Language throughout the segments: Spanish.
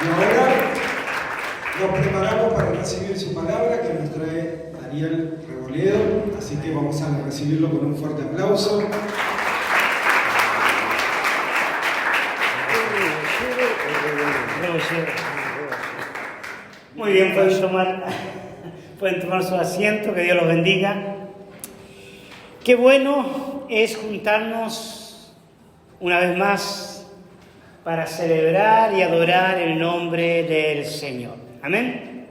Y ahora nos preparamos para recibir su palabra que nos trae Daniel Reboledo, así que vamos a recibirlo con un fuerte aplauso. Muy bien, pueden tomar su asiento, que Dios los bendiga. Qué bueno es juntarnos una vez más para celebrar y adorar el nombre del Señor. Amén.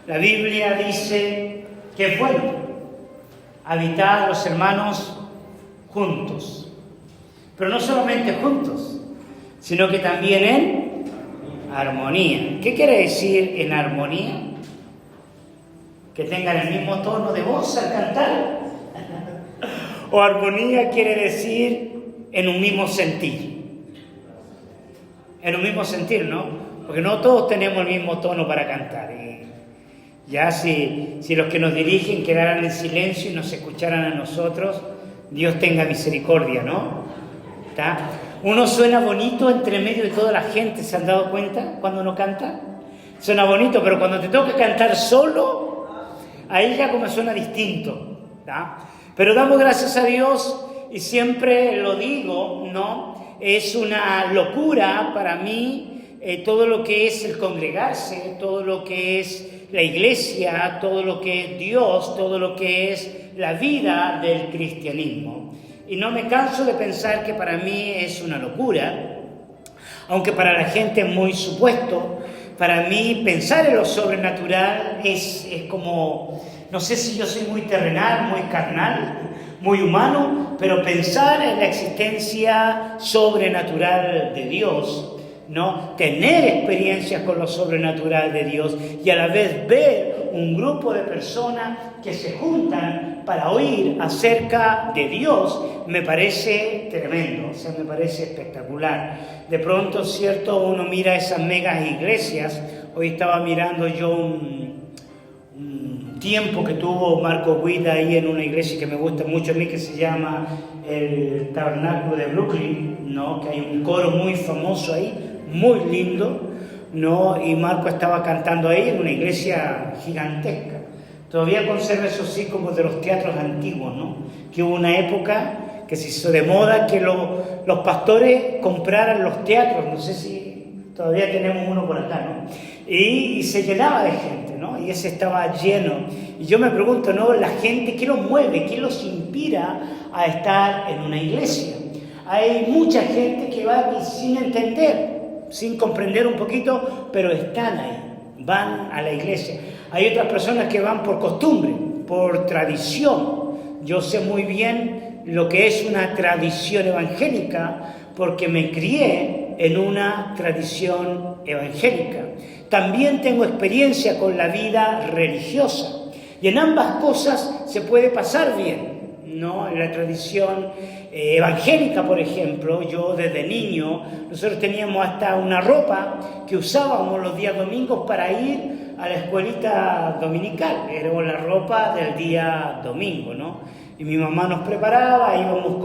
La Biblia dice que es bueno habitar los hermanos juntos, pero no solamente juntos, sino que también en armonía. ¿Qué quiere decir en armonía? Que tengan el mismo tono de voz al cantar. O armonía quiere decir en un mismo sentir. En un mismo sentir, ¿no? Porque no todos tenemos el mismo tono para cantar. Ya si los que nos dirigen quedaran en silencio y nos escucharan a nosotros, Dios tenga misericordia, ¿no? ¿Está? Uno suena bonito entre medio de toda la gente, ¿se han dado cuenta cuando uno canta? Suena bonito, pero cuando te toca cantar solo, ahí ya como suena distinto, ¿tá? Pero damos gracias a Dios, y siempre lo digo, ¿no? Es una locura para mí todo lo que es el congregarse, todo lo que es la iglesia, todo lo que es Dios, todo lo que es la vida del cristianismo. Y no me canso de pensar que para mí es una locura, aunque para la gente es muy supuesto. Para mí pensar en lo sobrenatural es como, no sé si yo soy muy terrenal, muy carnal, muy humano, pero pensar en la existencia sobrenatural de Dios, ¿no? Tener experiencias con lo sobrenatural de Dios y a la vez ver un grupo de personas que se juntan para oír acerca de Dios, me parece tremendo, o sea, me parece espectacular. De pronto, cierto, uno mira esas megas iglesias. Hoy estaba mirando yo un tiempo que tuvo Marco Guida ahí en una iglesia que me gusta mucho a mí, que se llama el Tabernáculo de Brooklyn, ¿no? Que hay un coro muy famoso ahí, muy lindo, ¿no? Y Marco estaba cantando ahí en una iglesia gigantesca. Todavía conserva eso sí como de los teatros antiguos, ¿no? Que hubo una época que se hizo de moda que los pastores compraran los teatros, no sé si todavía tenemos uno por acá, ¿no? Y se llenaba de gente, ¿no? Y ese estaba lleno. Y yo me pregunto, ¿no? La gente, ¿qué los mueve? ¿Qué los inspira a estar en una iglesia? Hay mucha gente que va sin entender, sin comprender un poquito, pero están ahí, van a la iglesia. Hay otras personas que van por costumbre, por tradición. Yo sé muy bien lo que es una tradición evangélica porque me crié en una tradición evangélica. También tengo experiencia con la vida religiosa y en ambas cosas se puede pasar bien, ¿no? En la tradición evangélica, por ejemplo, yo desde niño, nosotros teníamos hasta una ropa que usábamos los días domingos para ir a la escuelita dominical. Era la ropa del día domingo, ¿no? Y mi mamá nos preparaba, íbamos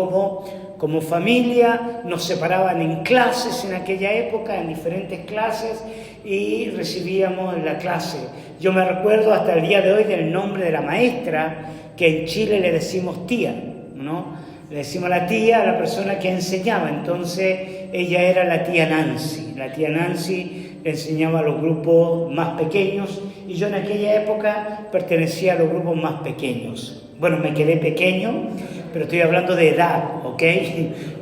como familia, nos separaban en clases en aquella época, en diferentes clases, y recibíamos la clase. Yo me recuerdo hasta el día de hoy del nombre de la maestra, que en Chile le decimos tía, ¿no? Le decimos la tía a la persona que enseñaba. Entonces ella era la tía Nancy. La tía Nancy le enseñaba a los grupos más pequeños y yo en aquella época pertenecía a los grupos más pequeños. Bueno, me quedé pequeño, pero estoy hablando de edad, ¿ok?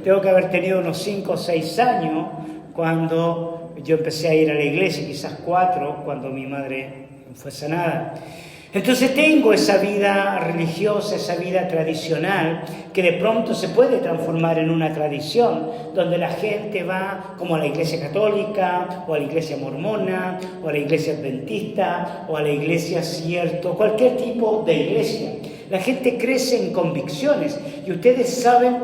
Tengo que haber tenido unos 5 o 6 años cuando yo empecé a ir a la iglesia, quizás 4, cuando mi madre fue sanada. Entonces tengo esa vida religiosa, esa vida tradicional, que de pronto se puede transformar en una tradición, donde la gente va como a la iglesia católica, o a la iglesia mormona, o a la iglesia adventista, o a la iglesia cierto, cualquier tipo de iglesia. La gente crece en convicciones, y ustedes saben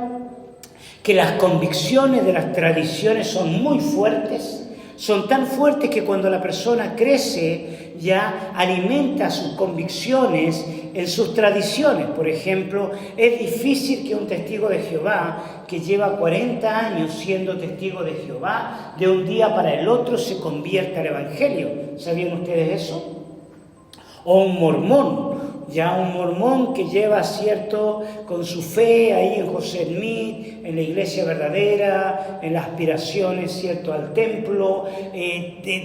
que las convicciones de las tradiciones son muy fuertes, son tan fuertes que cuando la persona crece ya alimenta sus convicciones en sus tradiciones. Por ejemplo, es difícil que un testigo de Jehová que lleva 40 años siendo testigo de Jehová, de un día para el otro se convierta al Evangelio. ¿Sabían ustedes eso? O un mormón, ya un mormón que lleva, cierto, con su fe ahí en José Smith, en la iglesia verdadera, en las aspiraciones, cierto, al templo,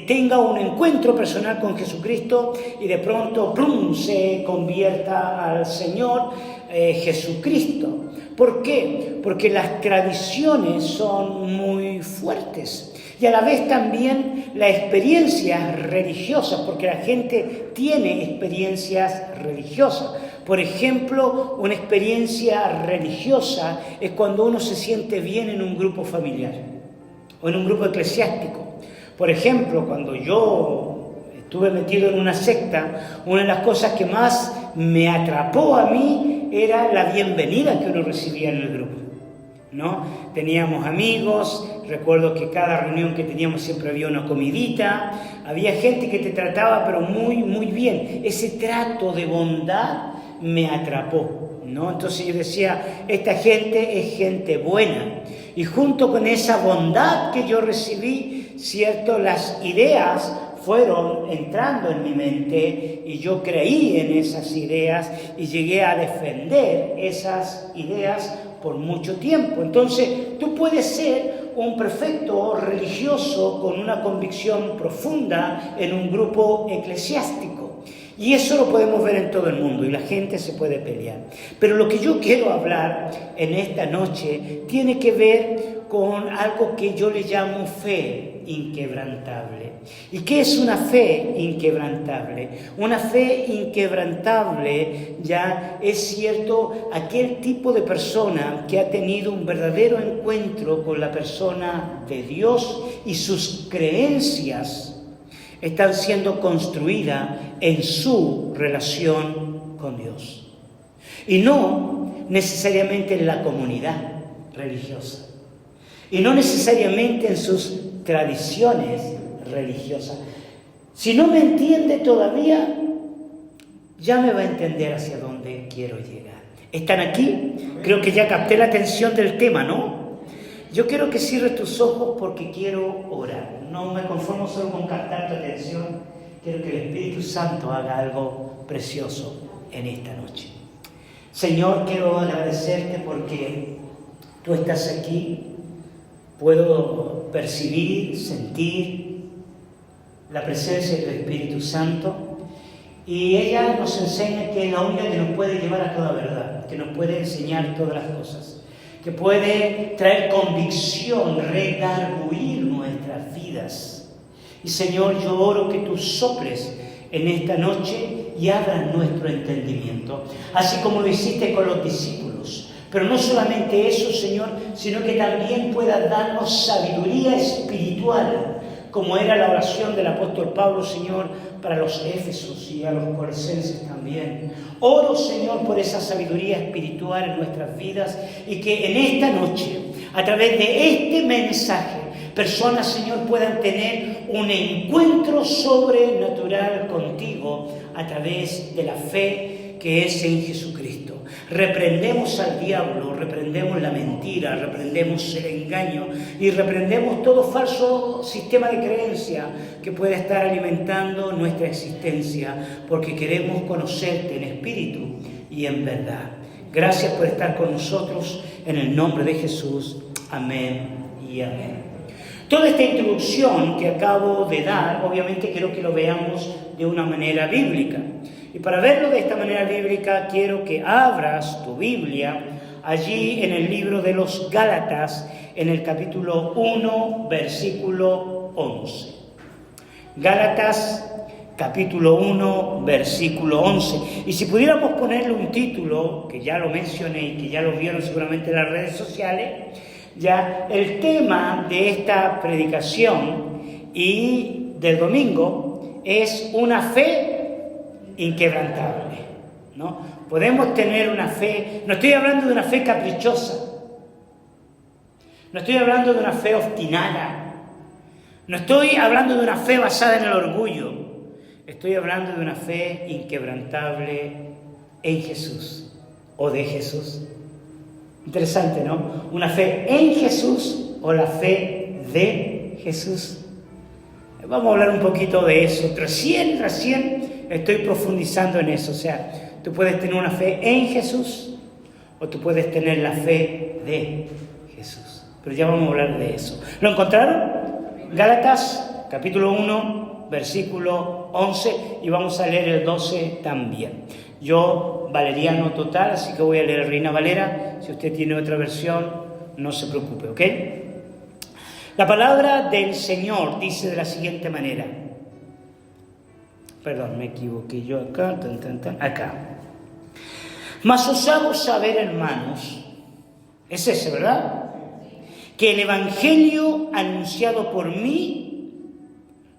tenga un encuentro personal con Jesucristo y de pronto, ¡plum!, se convierta al Señor Jesucristo. ¿Por qué? Porque las tradiciones son muy fuertes. Y a la vez también las experiencias religiosas, porque la gente tiene experiencias religiosas. Por ejemplo, una experiencia religiosa es cuando uno se siente bien en un grupo familiar o en un grupo eclesiástico. Por ejemplo, cuando yo estuve metido en una secta, una de las cosas que más me atrapó a mí era la bienvenida que uno recibía en el grupo, ¿no? Teníamos amigos, recuerdo que cada reunión que teníamos siempre había una comidita, había gente que te trataba pero muy, muy bien. Ese trato de bondad me atrapó, ¿no? Entonces yo decía, esta gente es gente buena. Y junto con esa bondad que yo recibí, cierto, las ideas fueron entrando en mi mente y yo creí en esas ideas y llegué a defender esas ideas por mucho tiempo. Entonces, tú puedes ser un prefecto religioso con una convicción profunda en un grupo eclesiástico. Y eso lo podemos ver en todo el mundo y la gente se puede pelear. Pero lo que yo quiero hablar en esta noche tiene que ver con algo que yo le llamo fe inquebrantable. ¿Y qué es una fe inquebrantable? Una fe inquebrantable ya es cierto aquel tipo de persona que ha tenido un verdadero encuentro con la persona de Dios y sus creencias están siendo construidas en su relación con Dios. Y no necesariamente en la comunidad religiosa. Y no necesariamente en sus tradiciones religiosas. Si no me entiende todavía, ya me va a entender hacia dónde quiero llegar. ¿Están aquí? Creo que ya capté la atención del tema, ¿no? Yo quiero que cierres tus ojos porque quiero orar. No me conformo solo con captar tu atención. Quiero que el Espíritu Santo haga algo precioso en esta noche. Señor, quiero agradecerte porque tú estás aquí. Puedo percibir, sentir la presencia del Espíritu Santo y ella nos enseña que es la única que nos puede llevar a toda verdad, que nos puede enseñar todas las cosas, que puede traer convicción, redarguir nuestras vidas. Y Señor, yo oro que tú soples en esta noche y abras nuestro entendimiento, así como lo hiciste con los discípulos. Pero no solamente eso, Señor, sino que también puedas darnos sabiduría espiritual, como era la oración del apóstol Pablo, Señor, para los Éfesos y a los Colosenses también. Oro, Señor, por esa sabiduría espiritual en nuestras vidas y que en esta noche, a través de este mensaje, personas, Señor, puedan tener un encuentro sobrenatural contigo a través de la fe que es en Jesucristo. Reprendemos al diablo, reprendemos la mentira, reprendemos el engaño y reprendemos todo falso sistema de creencia que pueda estar alimentando nuestra existencia, porque queremos conocerte en espíritu y en verdad. Gracias por estar con nosotros, en el nombre de Jesús. Amén y amén. Toda esta introducción que acabo de dar, obviamente quiero que lo veamos de una manera bíblica. Y para verlo de esta manera bíblica, quiero que abras tu Biblia allí en el libro de los Gálatas, en el capítulo 1, versículo 11. Gálatas, capítulo 1, versículo 11. Y si pudiéramos ponerle un título, que ya lo mencioné y que ya lo vieron seguramente en las redes sociales, ya el tema de esta predicación y del domingo es una fe inquebrantable, ¿no? Podemos tener una fe, no estoy hablando de una fe caprichosa, no estoy hablando de una fe obstinada, no estoy hablando de una fe basada en el orgullo, Estoy hablando de una fe inquebrantable en Jesús o de Jesús. Interesante, ¿no? Una fe en Jesús o la fe de Jesús. Vamos a hablar un poquito de eso. Recién estoy profundizando en eso. O sea, tú puedes tener una fe en Jesús o tú puedes tener la fe de Jesús. Pero ya vamos a hablar de eso. ¿Lo encontraron? Gálatas, capítulo 1, versículo 11, y vamos a leer el 12 también. Yo, valeriano total, así que voy a leer Reina Valera. Si usted tiene otra versión, no se preocupe, ¿ok? La palabra del Señor dice de la siguiente manera. Perdón, me equivoqué yo acá, acá. Mas os hago saber, hermanos, es ese, ¿verdad? Que el evangelio anunciado por mí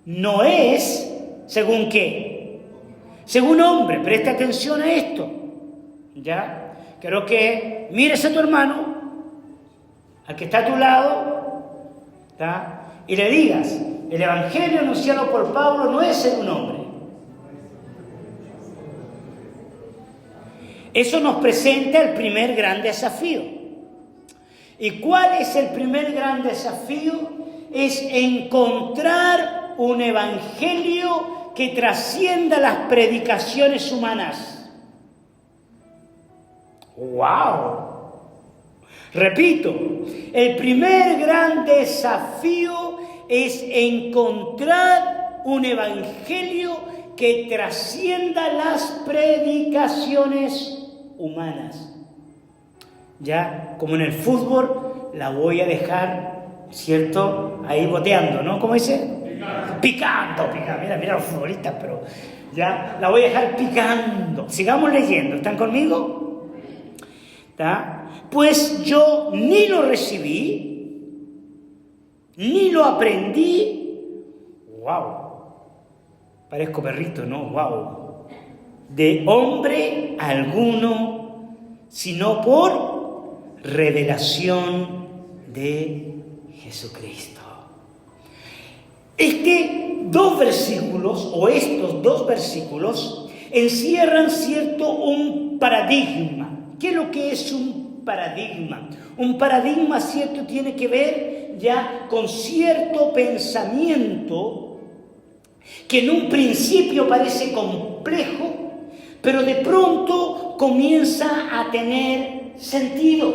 no es según qué, según hombre. Presta atención a esto, ¿ya? Quiero que mires a tu hermano, al que está a tu lado, ¿tá? Y le digas, el evangelio anunciado por Pablo no es según hombre. Eso nos presenta el primer gran desafío. ¿Y cuál es el primer gran desafío? Es encontrar un evangelio que trascienda las predicaciones humanas. ¡Wow! Repito, el primer gran desafío es encontrar un evangelio que trascienda las predicaciones humanas. Ya, como en el fútbol, la voy a dejar, ¿cierto? Ahí boteando, ¿no? ¿Cómo dice? Picando. Mira los futbolistas, pero ya, la voy a dejar picando. Sigamos leyendo, ¿están conmigo? ¿Está? Pues yo ni lo recibí, ni lo aprendí. ¡Wow! Parezco perrito, ¿no? ¡Wow! De hombre alguno, sino por revelación de Jesucristo. Estos dos versículos encierran un paradigma. ¿Qué es lo que es un paradigma? Un paradigma, cierto, tiene que ver ya con cierto pensamiento que en un principio parece complejo, pero de pronto comienza a tener sentido,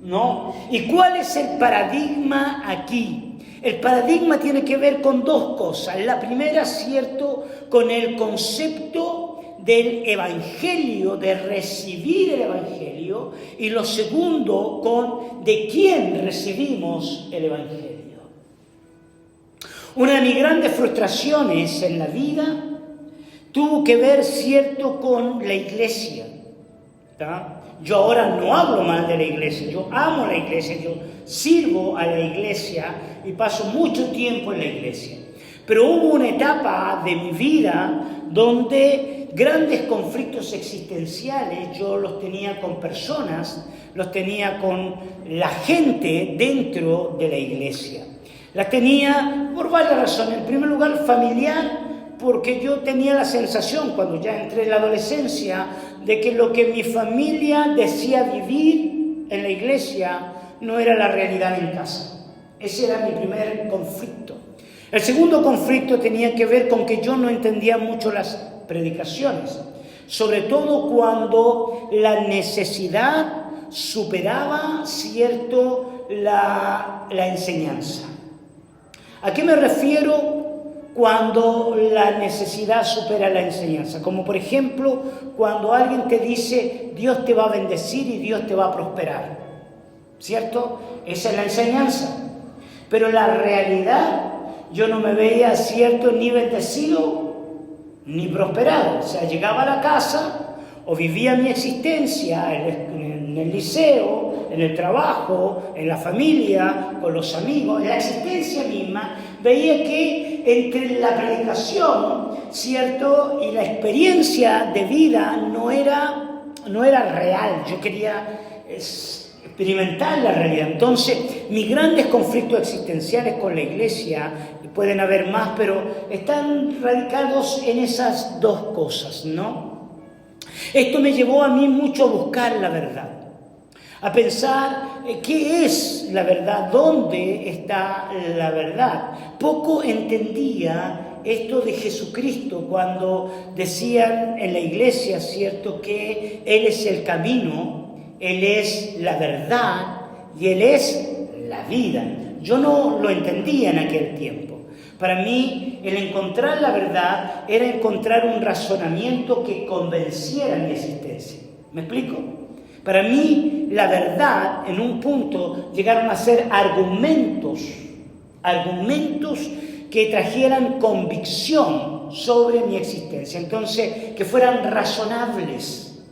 ¿no? ¿Y cuál es el paradigma aquí? El paradigma tiene que ver con dos cosas. La primera, cierto, con el concepto del evangelio, de recibir el evangelio, y lo segundo, con de quién recibimos el evangelio. Una de mis grandes frustraciones en la vida tuvo que ver, cierto, con la iglesia. ¿Tá? Yo ahora no hablo mal de la iglesia, yo amo la iglesia, yo sirvo a la iglesia y paso mucho tiempo en la iglesia. Pero hubo una etapa de mi vida donde grandes conflictos existenciales yo los tenía con personas, los tenía con la gente dentro de la iglesia. Las tenía por varias razones. En primer lugar, familiar, porque yo tenía la sensación, cuando ya entré en la adolescencia, de que lo que mi familia decía vivir en la iglesia no era la realidad en casa. Ese era mi primer conflicto. El segundo conflicto tenía que ver con que yo no entendía mucho las predicaciones, sobre todo cuando la necesidad superaba, cierto, la enseñanza. ¿A qué me refiero cuando la necesidad supera la enseñanza? Como por ejemplo, cuando alguien te dice, Dios te va a bendecir y Dios te va a prosperar, ¿cierto? Esa es la enseñanza. Pero la realidad, yo no me veía, cierto, ni bendecido ni prosperado. O sea, llegaba a la casa o vivía mi existencia en el liceo, en el trabajo, en la familia, con los amigos, en la existencia misma, veía que entre la predicación, cierto, y la experiencia de vida no era real. Yo quería experimentar la realidad. Entonces, mis grandes conflictos existenciales con la iglesia, pueden haber más, pero están radicados en esas dos cosas, ¿no? Esto me llevó a mí mucho a buscar la verdad, a pensar qué es la verdad, dónde está la verdad. Poco entendía esto de Jesucristo cuando decían en la iglesia, ¿cierto?, que Él es el camino, Él es la verdad y Él es la vida. Yo no lo entendía en aquel tiempo. Para mí, el encontrar la verdad era encontrar un razonamiento que convenciera mi existencia. ¿Me explico? Para mí, la verdad, en un punto, llegaron a ser argumentos que trajeran convicción sobre mi existencia. Entonces, que fueran razonables,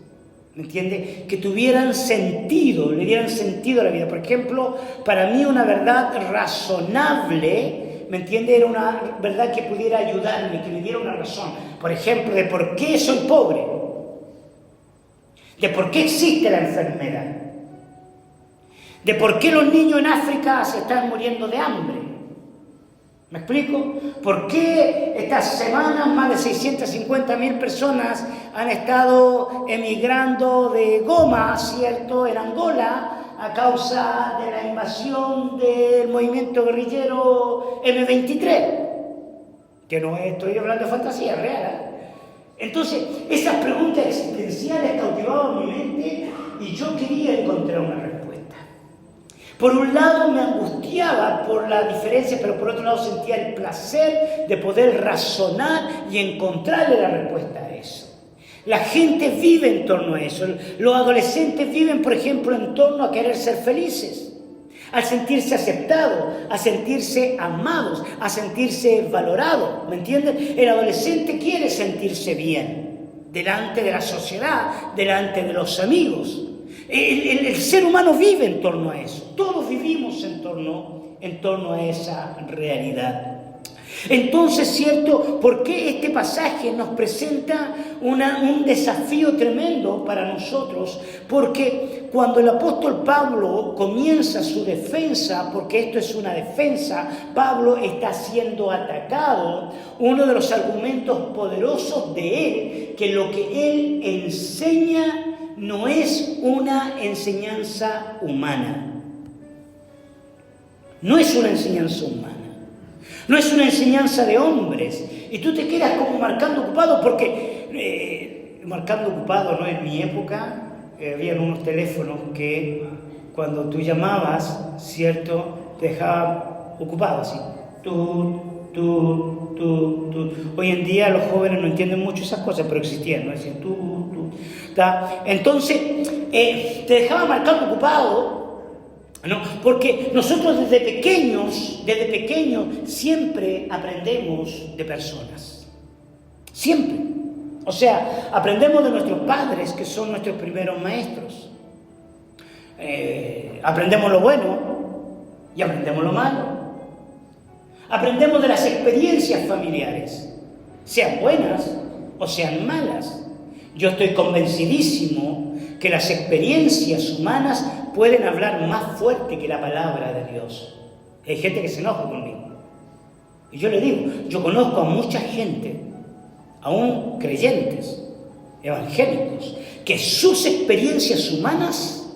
¿me entiende? Que tuvieran sentido, le dieran sentido a la vida. Por ejemplo, para mí una verdad razonable, ¿me entiende?, era una verdad que pudiera ayudarme, que me diera una razón. Por ejemplo, de por qué soy pobre, de por qué existe la enfermedad, de por qué los niños en África se están muriendo de hambre. ¿Me explico? ¿Por qué estas semanas más de 650.000 personas han estado emigrando de Goma, ¿cierto?, en Angola, a causa de la invasión del movimiento guerrillero M23? Que no estoy hablando de fantasía, real, ¿eh? Entonces, esas preguntas existenciales cautivaban mi mente y yo quería encontrar una respuesta. Por un lado me angustiaba por la diferencia, pero por otro lado sentía el placer de poder razonar y encontrarle la respuesta a eso. La gente vive en torno a eso. Los adolescentes viven, por ejemplo, en torno a querer ser felices, a sentirse aceptados, a sentirse amados, a sentirse valorados. ¿Me entienden? El adolescente quiere sentirse bien delante de la sociedad, delante de los amigos. El ser humano vive en torno a eso. Todos vivimos en torno a esa realidad. Entonces, ¿cierto? ¿Por qué este pasaje nos presenta un desafío tremendo para nosotros? Porque cuando el apóstol Pablo comienza su defensa, porque esto es una defensa, Pablo está siendo atacado. Uno de los argumentos poderosos de él, que lo que él enseña no es una enseñanza humana. No es una enseñanza humana. No es una enseñanza de hombres. Y tú te quedas como marcando ocupado porque marcando ocupado, ¿no? En mi época habían unos teléfonos que cuando tú llamabas, ¿cierto?, te dejaban ocupado así. Hoy en día los jóvenes no entienden mucho esas cosas, pero existían, ¿no? Decían ¿tá? Entonces, te dejaban marcando ocupado, ¿no? Porque nosotros desde pequeños, siempre aprendemos de personas. Siempre. O sea, aprendemos de nuestros padres, que son nuestros primeros maestros. Aprendemos lo bueno y aprendemos lo malo. Aprendemos de las experiencias familiares, sean buenas o sean malas. Yo estoy convencidísimo que las experiencias humanas pueden hablar más fuerte que la palabra de Dios. Hay gente que se enoja conmigo. Y yo le digo, yo conozco a mucha gente, aún creyentes, evangélicos, que sus experiencias humanas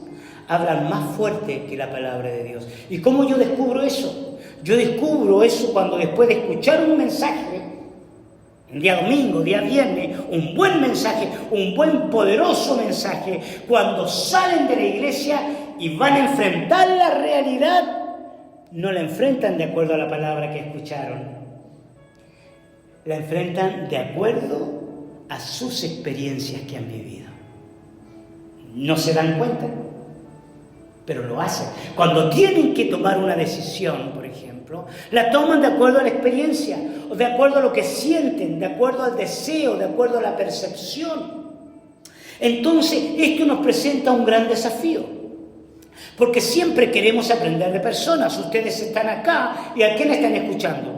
hablan más fuerte que la palabra de Dios. ¿Y cómo yo descubro eso? Yo descubro eso cuando después de escuchar un mensaje, un día domingo, día viernes, un buen mensaje, un buen poderoso mensaje, cuando salen de la iglesia y van a enfrentar la realidad, no la enfrentan de acuerdo a la palabra que escucharon. La enfrentan de acuerdo a sus experiencias que han vivido. No se dan cuenta, pero lo hacen. Cuando tienen que tomar una decisión, por ejemplo, la toman de acuerdo a la experiencia, o de acuerdo a lo que sienten, de acuerdo al deseo, de acuerdo a la percepción. Entonces, esto nos presenta un gran desafío, porque siempre queremos aprender de personas. Ustedes están acá, ¿y a quién están escuchando?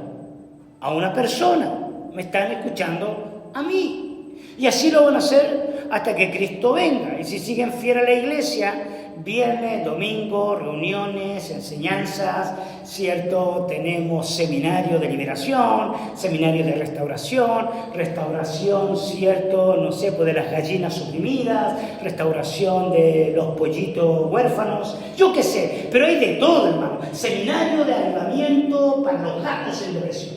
A una persona. Me están escuchando a mí. Y así lo van a hacer hasta que Cristo venga. Y si siguen fiel a la iglesia, viernes, domingo, reuniones, enseñanzas, ¿cierto? Tenemos seminario de liberación, seminario de restauración, ¿cierto? No sé, pues de las gallinas oprimidas, restauración de los pollitos huérfanos, yo qué sé, pero hay de todo, hermano. Seminario de avivamiento para los gatos en depresión.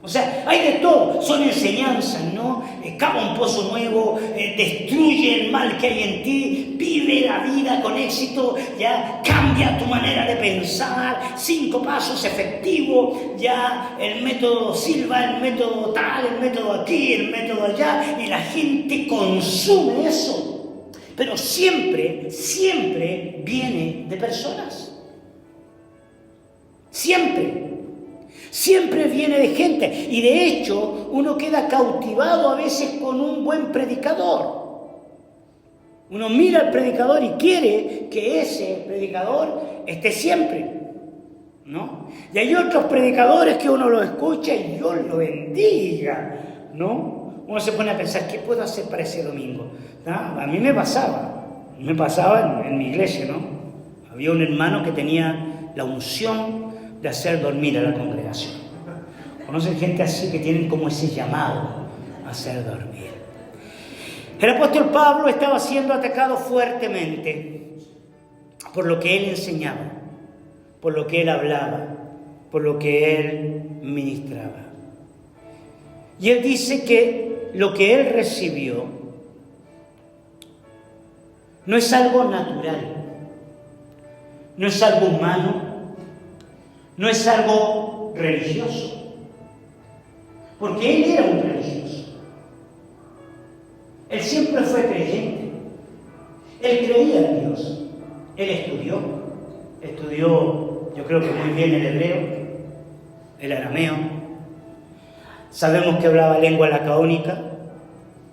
O sea, hay de todo, son enseñanzas, ¿no? Cava un pozo nuevo, destruye el mal que hay en ti, vive la vida con éxito, ya cambia tu manera de pensar, 5 pasos efectivos, ya el método Silva, el método tal, el método aquí, el método allá, y la gente consume eso. Pero siempre, siempre viene de personas. Siempre. Siempre viene de gente, y de hecho uno queda cautivado a veces con un buen predicador. Uno mira al predicador y quiere que ese predicador esté siempre, ¿no? Y hay otros predicadores que uno lo escucha y Dios lo bendiga, ¿no? Uno se pone a pensar, ¿qué puedo hacer para ese domingo? ¿No? A mí me pasaba en mi iglesia, ¿no? Había un hermano que tenía la unción de hacer dormir a la congregación. ¿Conocen gente así que tienen como ese llamado a hacer dormir? El apóstol Pablo estaba siendo atacado fuertemente por lo que él enseñaba, por lo que él hablaba, por lo que él ministraba. Y él dice que lo que él recibió no es algo natural, no es algo humano, no es algo religioso, porque él era un religioso. Él siempre fue creyente. Él creía en Dios. Él estudió, yo creo que muy bien el hebreo, el arameo. Sabemos que hablaba lengua lacaónica,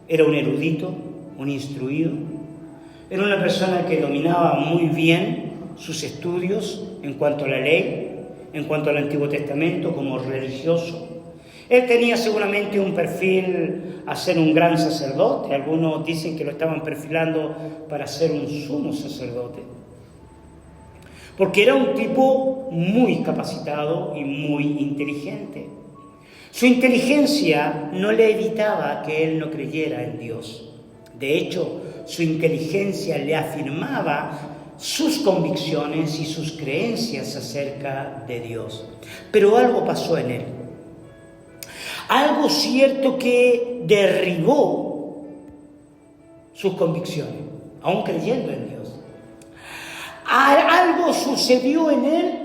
era un erudito, un instruido. Era una persona que dominaba muy bien sus estudios en cuanto a la ley, en cuanto al Antiguo Testamento, como religioso. Él tenía seguramente un perfil a ser un gran sacerdote. Algunos dicen que lo estaban perfilando para ser un sumo sacerdote. Porque era un tipo muy capacitado y muy inteligente. Su inteligencia no le evitaba que él no creyera en Dios. De hecho, su inteligencia le afirmaba sus convicciones y sus creencias acerca de Dios. Pero algo pasó en él. Algo cierto que derribó sus convicciones, aún creyendo en Dios. Algo sucedió en él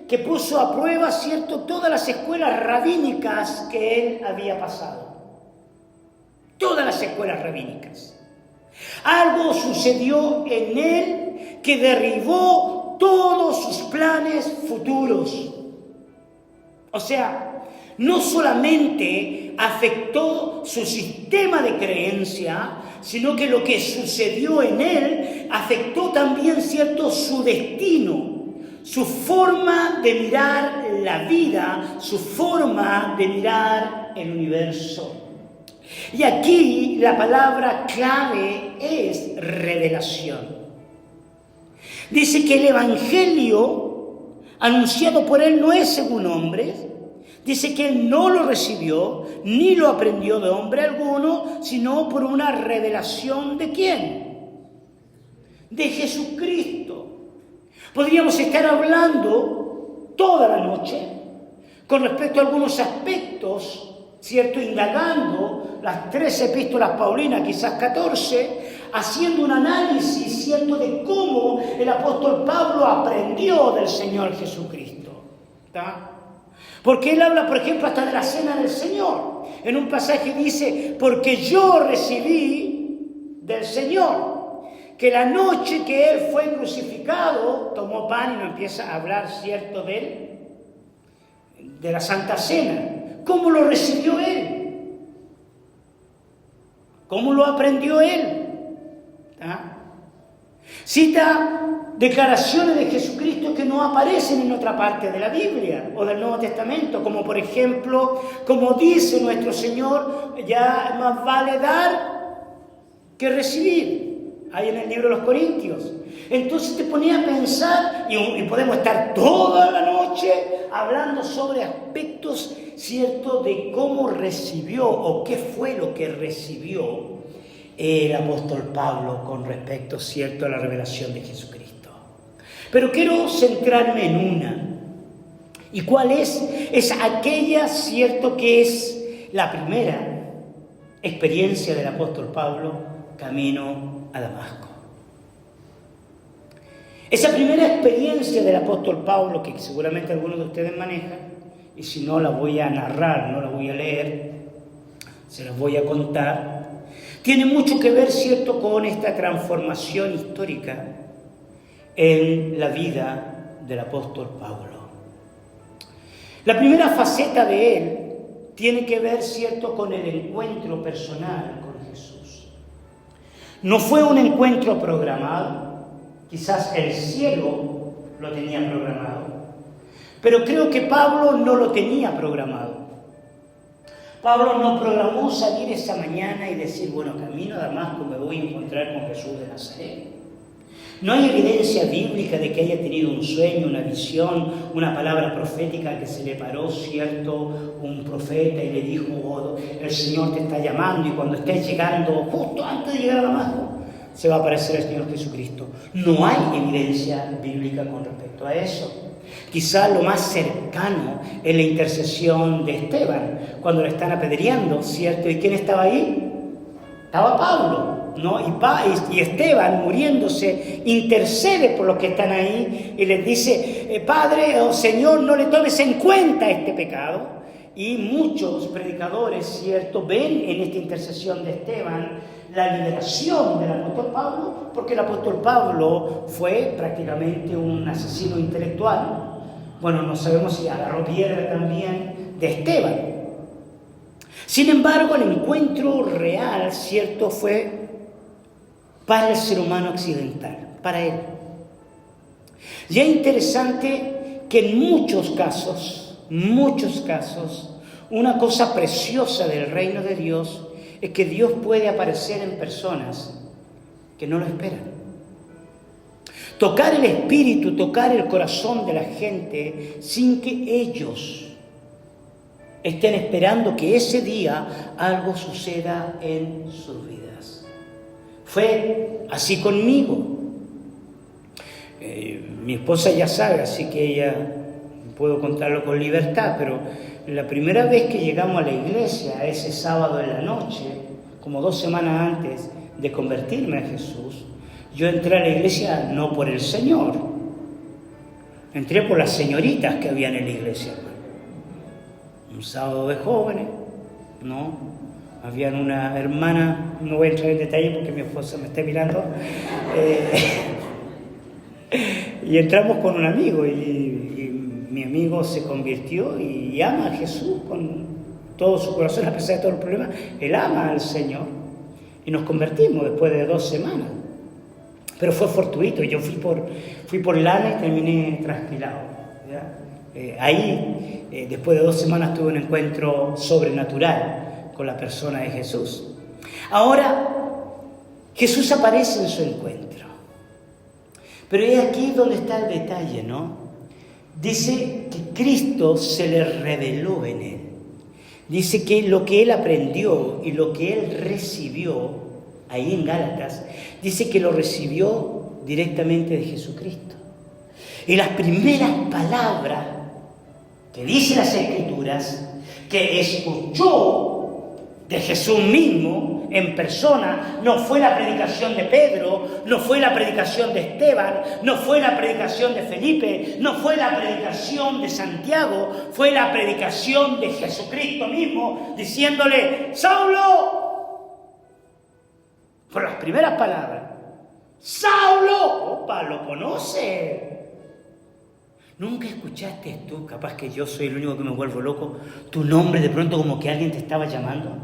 que puso a prueba, cierto, todas las escuelas rabínicas que él había pasado. Todas las escuelas rabínicas. Algo sucedió en él que derribó todos sus planes futuros. O sea, no solamente afectó su sistema de creencia, sino que lo que sucedió en él afectó también, cierto, su destino, su forma de mirar la vida, su forma de mirar el universo. Y aquí la palabra clave es revelación. Dice que el evangelio anunciado por él no es según hombres. Dice que él no lo recibió ni lo aprendió de hombre alguno, sino por una revelación ¿de quién? De Jesucristo. Podríamos estar hablando toda la noche con respecto a algunos aspectos, ¿cierto? Indagando las 13 epístolas paulinas, quizás 14, haciendo un análisis, ¿cierto?, de cómo el apóstol Pablo aprendió del Señor Jesucristo. ¿Está? Porque él habla, por ejemplo, hasta de la cena del Señor. En un pasaje dice, porque yo recibí del Señor que la noche que él fue crucificado, tomó pan y nos empieza a hablar, ¿cierto?, de él, de la Santa Cena. ¿Cómo lo recibió él? ¿Cómo lo aprendió él? ¿Ah? Cita declaraciones de Jesucristo que no aparecen en otra parte de la Biblia o del Nuevo Testamento, como por ejemplo, como dice nuestro Señor, ya más vale dar que recibir. Ahí en el libro de los Corintios. Entonces te ponía a pensar, y podemos estar toda la noche hablando sobre aspectos, ¿cierto?, de cómo recibió o qué fue lo que recibió el apóstol Pablo con respecto, ¿cierto?, a la revelación de Jesucristo. Pero quiero centrarme en una. ¿Y cuál es? Es aquella, ¿cierto?, que es la primera experiencia del apóstol Pablo camino a Damasco. Esa primera experiencia del apóstol Pablo, que seguramente algunos de ustedes manejan, y si no la voy a narrar, no la voy a leer, se las voy a contar, tiene mucho que ver, ¿cierto?, con esta transformación histórica en la vida del apóstol Pablo. La primera faceta de él tiene que ver, ¿cierto?, con el encuentro personal con Jesús. No fue un encuentro programado. Quizás el cielo lo tenía programado, pero creo que Pablo no lo tenía programado. Pablo no programó salir esa mañana y decir, bueno, camino a Damasco me voy a encontrar con Jesús de Nazaret. No hay evidencia bíblica de que haya tenido un sueño, una visión, una palabra profética que se le paró, ¿cierto?, un profeta y le dijo, oh, el Señor te está llamando y cuando estés llegando, justo antes de llegar a Damasco, se va a aparecer el Señor Jesucristo. No hay evidencia bíblica con respecto a eso. Quizá lo más cercano es la intercesión de Esteban, cuando le están apedreando, ¿cierto? ¿Y quién estaba ahí? Estaba Pablo, ¿no? Y Esteban, muriéndose, intercede por los que están ahí y les dice, Padre o Señor, no le tomes en cuenta este pecado. Y muchos predicadores, ¿cierto?, ven en esta intercesión de Esteban la liberación del apóstol Pablo, porque el apóstol Pablo fue prácticamente un asesino intelectual. Bueno, no sabemos si agarró piedra también de Esteban. Sin embargo, el encuentro real, ¿cierto?, fue para el ser humano occidental, para él. Y es interesante que en muchos casos, una cosa preciosa del reino de Dios es que Dios puede aparecer en personas que no lo esperan. Tocar el espíritu, tocar el corazón de la gente sin que ellos estén esperando que ese día algo suceda en sus vidas. Fue así conmigo. Mi esposa ya sabe, así que ella puedo contarlo con libertad, pero la primera vez que llegamos a la iglesia, ese sábado en la noche, como 2 semanas antes de convertirme a Jesús, yo entré a la iglesia no por el Señor, entré por las señoritas que habían en la iglesia. Un sábado de jóvenes, ¿no? Habían una hermana, no voy a entrar en detalle porque mi esposa me está mirando, y entramos con un amigo y mi amigo se convirtió y ama a Jesús con todo su corazón, a pesar de todos los problemas. Él ama al Señor y nos convertimos después de 2 semanas. Pero fue fortuito, yo fui por lana y terminé trasquilado. Ahí, después de 2 semanas, tuve un encuentro sobrenatural con la persona de Jesús. Ahora, Jesús aparece en su encuentro. Pero es aquí donde está el detalle, ¿no? Dice que Cristo se le reveló en él. Dice que lo que él aprendió y lo que él recibió, ahí en Gálatas, dice que lo recibió directamente de Jesucristo. Y las primeras palabras que dicen las Escrituras, que escuchó de Jesús mismo en persona, no fue la predicación de Pedro, no fue la predicación de Esteban, no fue la predicación de Felipe, no fue la predicación de Santiago, fue la predicación de Jesucristo mismo, diciéndole, Saulo, por las primeras palabras, Saulo, opa, lo conoce. ¿Nunca escuchaste tú, capaz que yo soy el único que me vuelvo loco, tu nombre de pronto como que alguien te estaba llamando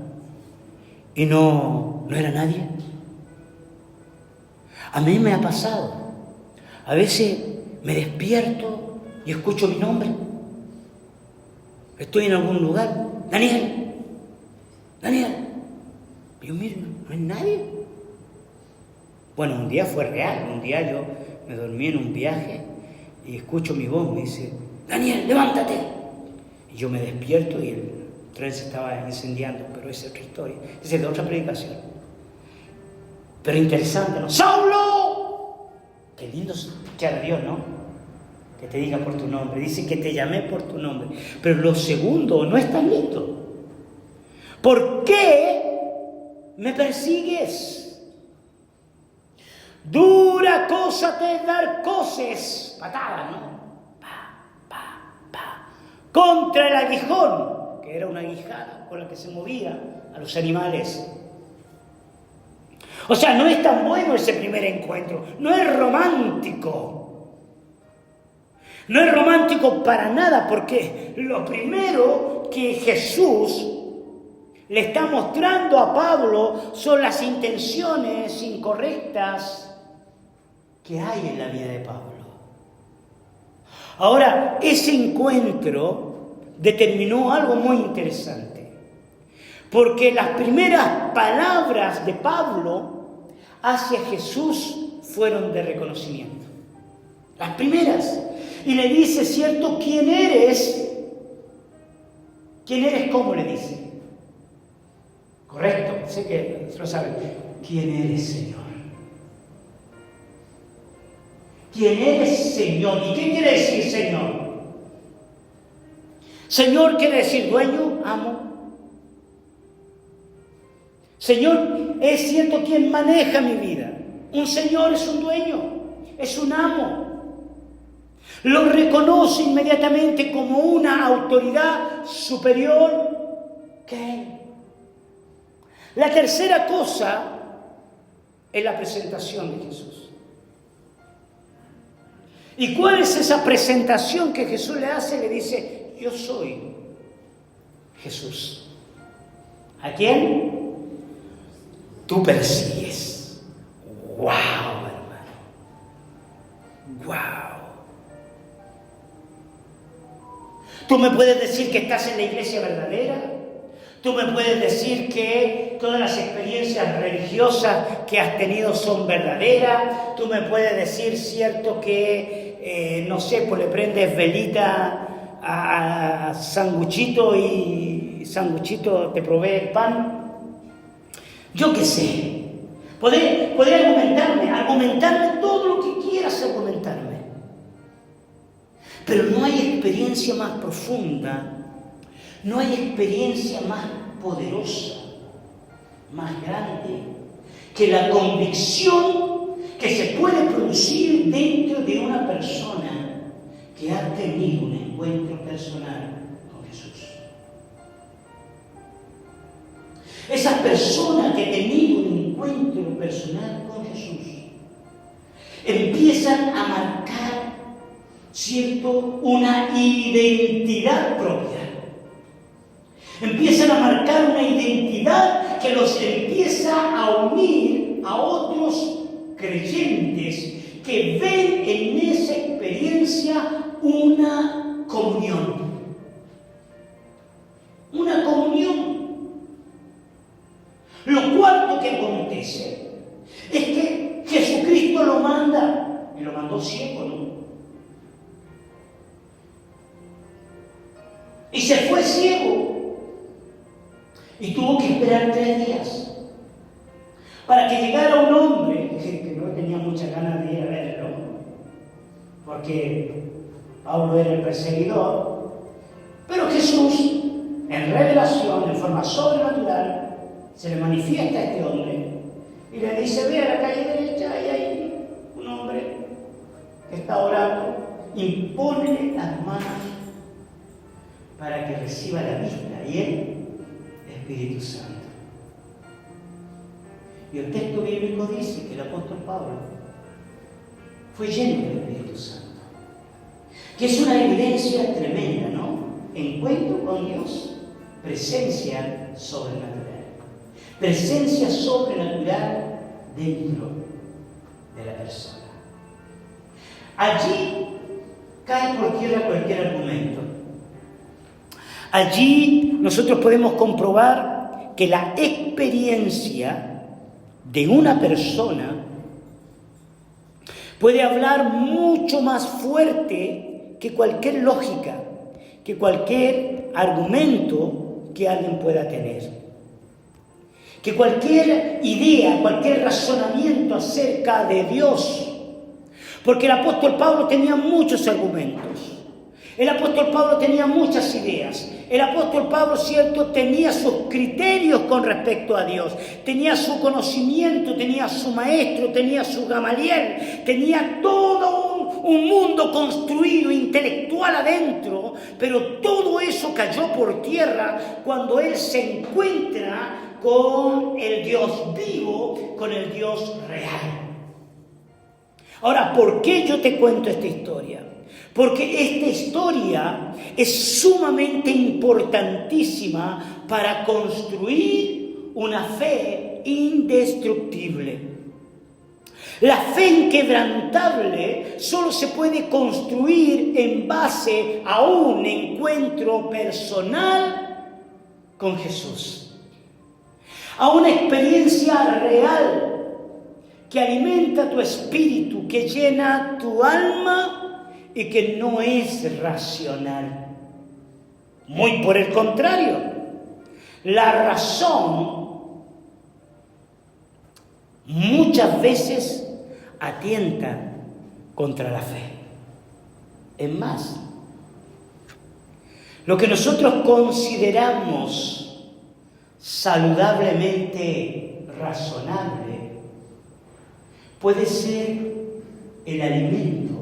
y no era nadie? A mí me ha pasado. A veces me despierto y escucho mi nombre. Estoy en algún lugar. Daniel. Y yo miro, no hay nadie. Bueno, un día fue real, un día yo me dormí en un viaje y escucho mi voz, me dice, Daniel, levántate. Y yo me despierto y el tren se estaba incendiando, pero esa es otra historia, esa es de otra predicación. Pero interesante, ¿no? ¡Saulo! Qué lindo escuchar a Dios, ¿no? Que te diga por tu nombre, dice que te llamé por tu nombre. Pero lo segundo no es tan lindo. ¿Por qué me persigues? Dura cosa te es dar coces, patadas, ¿no? Contra el aguijón, que era una aguijada con la que se movía a los animales. O sea, no es tan bueno ese primer encuentro, no es romántico. No es romántico para nada, porque lo primero que Jesús le está mostrando a Pablo son las intenciones incorrectas que hay en la vida de Pablo. Ahora, ese encuentro determinó algo muy interesante, porque las primeras palabras de Pablo hacia Jesús fueron de reconocimiento. Las primeras. Y le dice, ¿cierto? ¿Quién eres? ¿Quién eres? ¿Cómo le dice? Correcto, sé que lo saben. ¿Quién eres, Señor? ¿Quién eres, Señor? ¿Y qué quiere decir Señor? Señor quiere decir dueño, amo. Señor es cierto quien maneja mi vida. Un Señor es un dueño, es un amo. Lo reconoce inmediatamente como una autoridad superior que él. La tercera cosa es la presentación de Jesús. ¿Y cuál es esa presentación que Jesús le hace? Le dice, yo soy Jesús. ¿A quién? Tú persigues. ¡Wow, hermano! ¡Wow! Tú me puedes decir que estás en la iglesia verdadera. Tú me puedes decir que todas las experiencias religiosas que has tenido son verdaderas. Tú me puedes decir, cierto, que, no sé, pues le prendes velita a Sanguchito y Sanguchito te provee el pan. Yo qué sé. Podés argumentarme todo lo que quieras argumentarme. Pero no hay experiencia más profunda. No hay experiencia más poderosa, más grande, que la convicción que se puede producir dentro de una persona que ha tenido un encuentro personal con Jesús. Esa persona que ha tenido un encuentro personal con Jesús empiezan a marcar, ¿cierto?, una identidad propia. Empiezan a marcar una identidad que los empieza a unir a otros creyentes que ven en esa experiencia una comunión. Una comunión. Lo cuarto que acontece es que Jesucristo lo manda, y lo mandó ciego, ¿no? Y se fue ciego. Y tuvo que esperar 3 días para que llegara un hombre que no tenía muchas ganas de ir a verlo, porque Pablo era el perseguidor, pero Jesús, en revelación, en forma sobrenatural, se le manifiesta a este hombre y le dice, ve a la calle derecha, y hay un hombre que está orando, impónele las manos para que reciba la vista, y él, Espíritu Santo. Y el texto bíblico dice que el apóstol Pablo fue lleno del Espíritu Santo, que es una evidencia tremenda, ¿no? Encuentro con Dios, presencia sobrenatural. Presencia sobrenatural dentro de la persona. Allí cae por tierra cualquier argumento. Allí nosotros podemos comprobar que la experiencia de una persona puede hablar mucho más fuerte que cualquier lógica, que cualquier argumento que alguien pueda tener. Que cualquier idea, cualquier razonamiento acerca de Dios. Porque el apóstol Pablo tenía muchos argumentos. El apóstol Pablo tenía muchas ideas. El apóstol Pablo, cierto, tenía sus criterios con respecto a Dios. Tenía su conocimiento, tenía su maestro, tenía su Gamaliel. Tenía todo un mundo construido, intelectual adentro. Pero todo eso cayó por tierra cuando él se encuentra con el Dios vivo, con el Dios real. Ahora, ¿por qué yo te cuento esta historia? Porque esta historia es sumamente importantísima para construir una fe indestructible. La fe inquebrantable solo se puede construir en base a un encuentro personal con Jesús, a una experiencia real que alimenta tu espíritu, que llena tu alma y que no es racional. Muy por el contrario, la razón muchas veces atienta contra la fe. Es más, lo que nosotros consideramos saludablemente razonable puede ser el alimento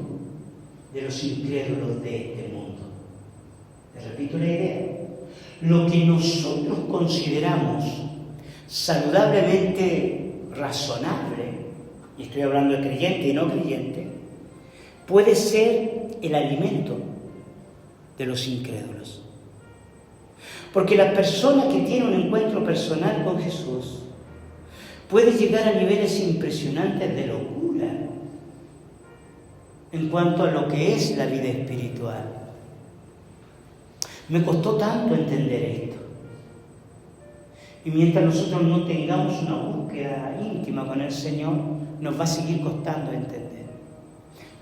de los incrédulos de este mundo. Les repito la idea. Lo que nosotros consideramos saludablemente razonable, y estoy hablando de creyente y no creyente, puede ser el alimento de los incrédulos. Porque la persona que tiene un encuentro personal con Jesús puede llegar a niveles impresionantes de locura en cuanto a lo que es la vida espiritual. Me costó tanto entender esto. Y mientras nosotros no tengamos una búsqueda íntima con el Señor, nos va a seguir costando entender.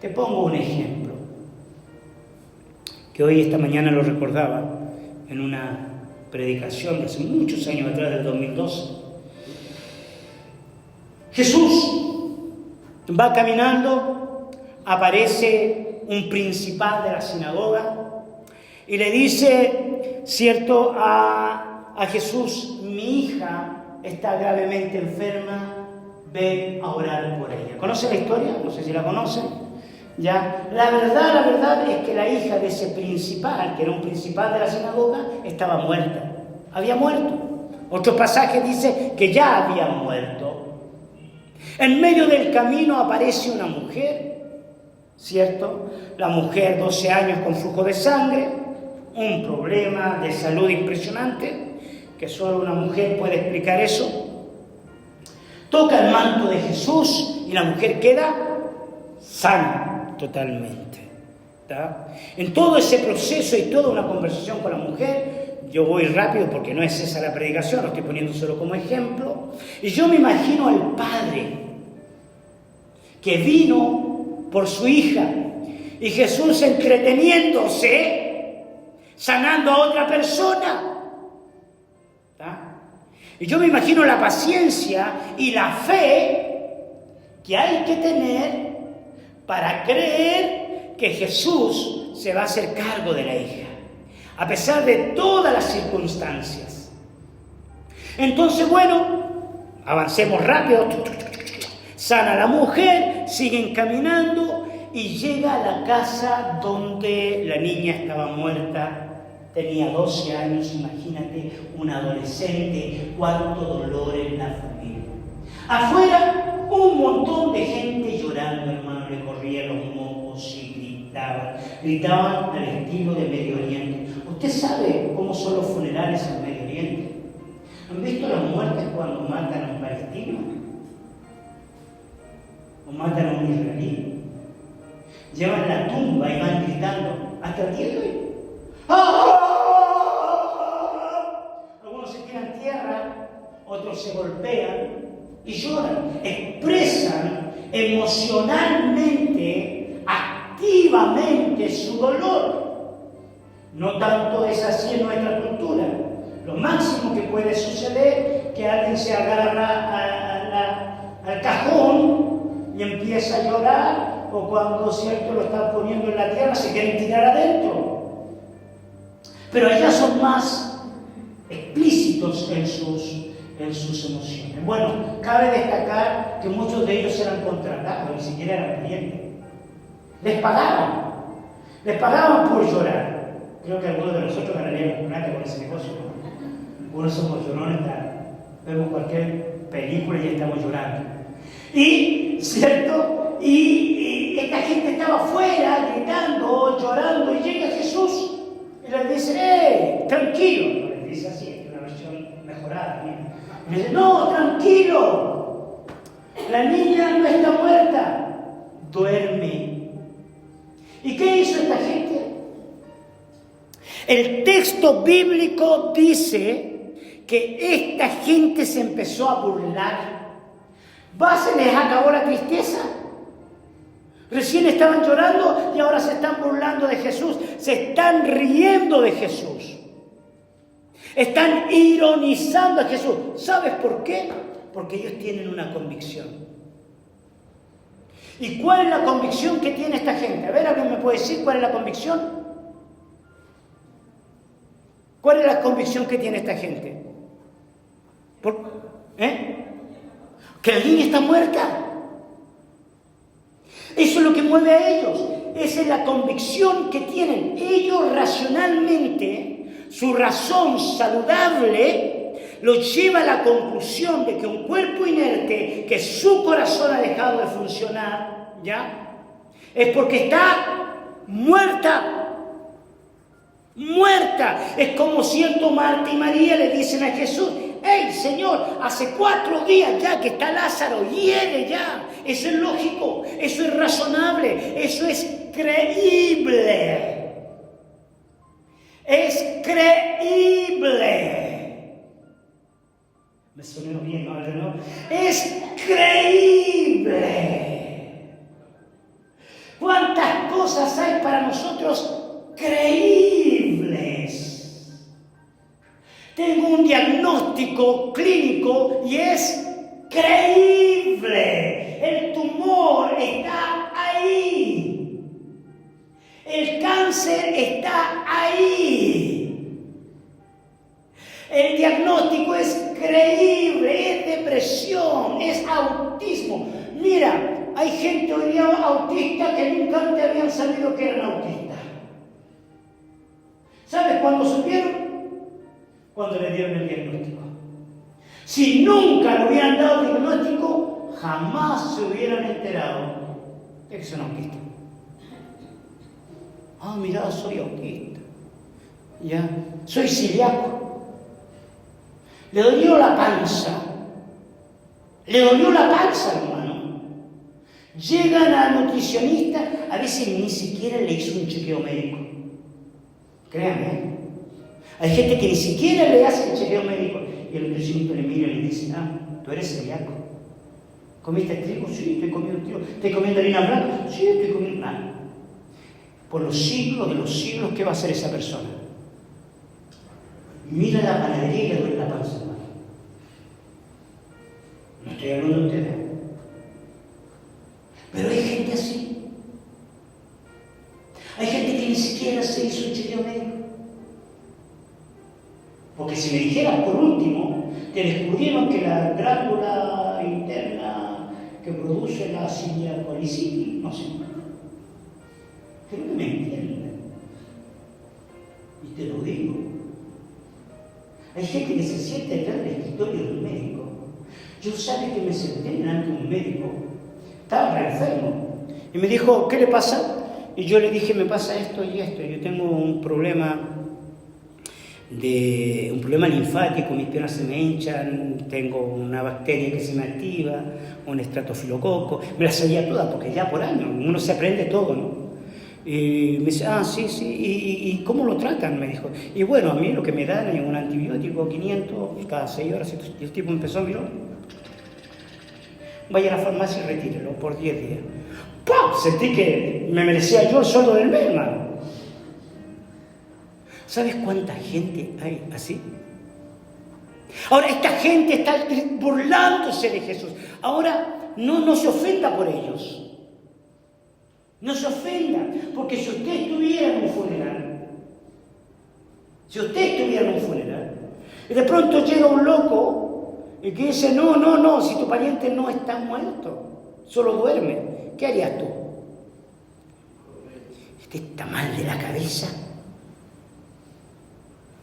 Te pongo un ejemplo, que hoy, esta mañana, lo recordaba en una predicación de hace muchos años atrás, del 2012. Jesús va caminando, aparece un principal de la sinagoga y le dice, cierto, a Jesús: mi hija está gravemente enferma, ven a orar por ella. ¿Conoce la historia? No sé si la conocen. ¿Ya? La verdad es que la hija de ese principal, que era un principal de la sinagoga, estaba muerta. Había muerto. Otro pasaje dice que ya había muerto. En medio del camino aparece una mujer, ¿cierto? La mujer, 12 años con flujo de sangre, un problema de salud impresionante, que solo una mujer puede explicar eso. Toca el manto de Jesús y la mujer queda sana totalmente. ¿Tá? En todo ese proceso y toda una conversación con la mujer, yo voy rápido porque no es esa la predicación, lo estoy poniendo solo como ejemplo, y yo me imagino al padre que vino por su hija y Jesús entreteniéndose, sanando a otra persona. ¿Tá? Y yo me imagino la paciencia y la fe que hay que tener para creer que Jesús se va a hacer cargo de la hija, a pesar de todas las circunstancias. Entonces, bueno, avancemos rápido. Sana la mujer, siguen caminando y llega a la casa donde la niña estaba muerta. Tenía 12 años, imagínate, un adolescente, cuánto dolor en la familia. Afuera, un montón de gente llorando, hermano, le corrían los mocos y gritaban al estilo de Medio Oriente. ¿Usted sabe cómo son los funerales en Medio Oriente? ¿Han visto las muertes cuando matan a un palestino? ¿O matan a un israelí? Llevan la tumba y van gritando hasta el día de hoy. Algunos se tiran tierra, otros se golpean y lloran, expresan emocionalmente vivamente su dolor. No tanto es así en nuestra cultura. Lo máximo que puede suceder es que alguien se agarra al cajón y empieza a llorar, o cuando cierto lo está poniendo en la tierra se quieren tirar adentro. Pero allá son más explícitos en sus emociones. Bueno, cabe destacar que muchos de ellos eran contratados, ni siquiera eran clientes. Les pagaban por llorar. Creo que algunos de nosotros ganaríamos plata con ese negocio, ¿no? Algunos somos llorones, vemos cualquier película y ya estamos llorando. Y, ¿cierto? Y esta gente estaba afuera, gritando, llorando, y llega Jesús y les dice, tranquilo. No les dice así, es una versión mejorada. Mira. Y dice, no, tranquilo, la niña no está muerta, duerme. ¿Y qué hizo esta gente? El texto bíblico dice que esta gente se empezó a burlar. ¿Se les acabó la tristeza? Recién estaban llorando y ahora se están burlando de Jesús, se están riendo de Jesús. Están ironizando a Jesús. ¿Sabes por qué? Porque ellos tienen una convicción. ¿Y cuál es la convicción que tiene esta gente? A ver, ¿alguien me puede decir cuál es la convicción? ¿Cuál es la convicción que tiene esta gente? ¿Que la niña está muerta? Eso es lo que mueve a ellos. Esa es la convicción que tienen. Ellos racionalmente, su razón saludable, los lleva a la conclusión de que un cuerpo inerte, que su corazón ha dejado de funcionar, ¿ya? Es porque está muerta. Muerta. Es como si Marta y María le dicen a Jesús, ¡hey, Señor! Hace 4 días ya que está Lázaro, hiede ya. Eso es lógico, eso es razonable, eso es creíble. Es creíble. ¿Me sonó bien, no? Es creíble. ¿Cuántas cosas hay para nosotros creíbles? Tengo un diagnóstico clínico y es creíble. El tumor está ahí. El cáncer está ahí. El diagnóstico es creíble, es depresión, es autismo. Mira, hay gente hoy día autista que nunca antes habían sabido que eran autistas. ¿Sabes cuándo supieron? Cuando le dieron el diagnóstico. Si nunca le hubieran dado el diagnóstico, jamás se hubieran enterado de que son autistas. Ah, mira, soy autista. Ya, soy celíaco. Le dolió la panza. Le dolió la panza, hermano. Llegan al nutricionista, a veces ni siquiera le hizo un chequeo médico. Créanme. Hay gente que ni siquiera le hace el chequeo médico y el nutricionista le mira y le dice, tú eres celíaco. ¿Comiste trigo? Sí, estoy comiendo trigo. ¿Estás comiendo harina blanca? Sí, estoy comiendo nada. Por los siglos de los siglos, ¿qué va a hacer esa persona? Mira la panadería y le duele la panza, hermano. No estoy hablando de ustedes. Pero hay gente así. Hay gente que ni siquiera se hizo un chequeo médico. Porque si me dijeran, por último, que descubrieron que la glándula interna que produce la ciliacolicitis, no sé. Creo que me entienden. Y te lo digo. Hay gente que se siente detrás del escritorio del médico. Yo sabía que me senté delante de un médico, estaba re enfermo, y me dijo, ¿qué le pasa? Y yo le dije, me pasa esto y esto, yo tengo un problema linfático, mis piernas se me hinchan, tengo una bacteria que se me activa, un estratofilococo, me las sabía todas, porque ya por años, uno se aprende todo, ¿no? Y me dice, sí, ¿y cómo lo tratan? Me dijo. Y bueno, a mí lo que me dan es un antibiótico, 500 cada 6 horas, y el tipo empezó, miró, vaya a la farmacia y retírelo por 10 días. ¡pum! Sentí que me merecía yo el sueldo del mes, hermano. ¿Sabes cuánta gente hay así? Ahora, esta gente está burlándose de Jesús. Ahora, no se ofenda por ellos. No se ofenda, porque si usted estuviera en un funeral, y de pronto llega un loco y que dice, no, si tu pariente no está muerto, solo duerme, ¿qué harías tú? Este está mal de la cabeza.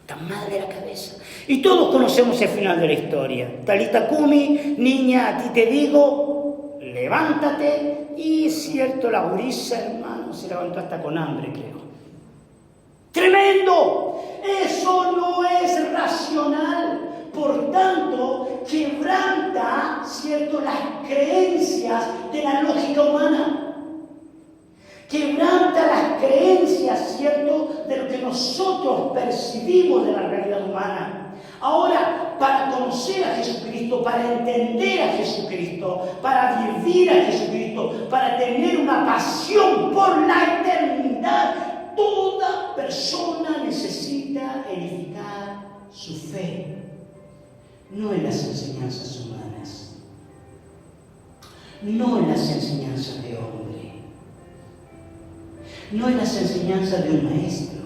Está mal de la cabeza. Y todos conocemos el final de la historia. Talita Kumi, niña, a ti te digo, levántate. Y es cierto, la gurisa, hermano, se levantó hasta con hambre, creo. ¡Tremendo! Eso no es racional. Por tanto, quebranta, cierto, las creencias de la lógica humana. Quebranta las creencias, ¿cierto?, de lo que nosotros percibimos de la realidad humana. Ahora, para conocer a Jesucristo, para entender a Jesucristo, para vivir a Jesucristo, para tener una pasión por la eternidad, toda persona necesita edificar su fe, no en las enseñanzas humanas, no en las enseñanzas de hombre, no en las enseñanzas de un maestro.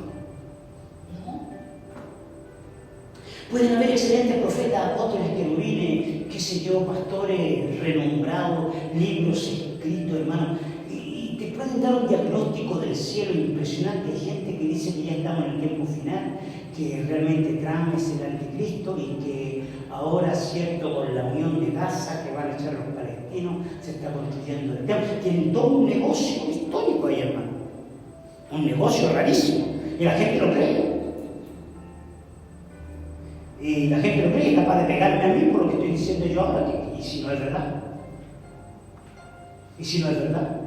No. Pueden haber excelentes profetas, apóstoles, querubines, qué sé yo, pastores renombrados, libros escritos, hermano, y te pueden dar un diagnóstico del cielo impresionante. Hay gente que dice que ya estamos en el tiempo final, que realmente Trump es el anticristo y que ahora, cierto, con la unión de Gaza que van a echar los palestinos, se está construyendo el templo. Tienen todo un negocio histórico ahí, hermano. Un negocio rarísimo. Y la gente lo cree. Y la gente lo cree y es capaz de pegarme a mí por lo que estoy diciendo yo ahora. ¿Y si no es verdad? ¿Y si no es verdad?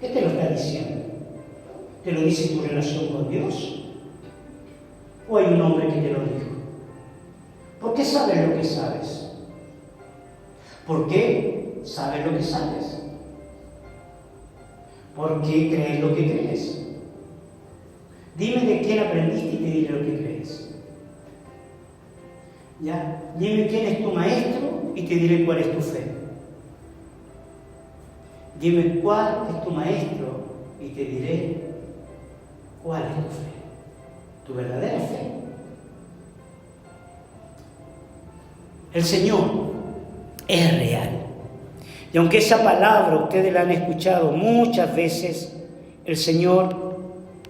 ¿Qué te lo está diciendo? ¿Te lo dice tu relación con Dios? ¿O hay un hombre que te lo dijo? ¿Por qué sabes lo que sabes? ¿Por qué sabes lo que sabes? ¿Por qué crees lo que crees? Dime de quién aprendiste y te diré lo que crees. ¿Ya? Dime quién es tu maestro y te diré cuál es tu fe. Dime cuál es tu maestro y te diré cuál es tu fe. Tu verdadera fe. El Señor es real. Y aunque esa palabra ustedes la han escuchado muchas veces, el Señor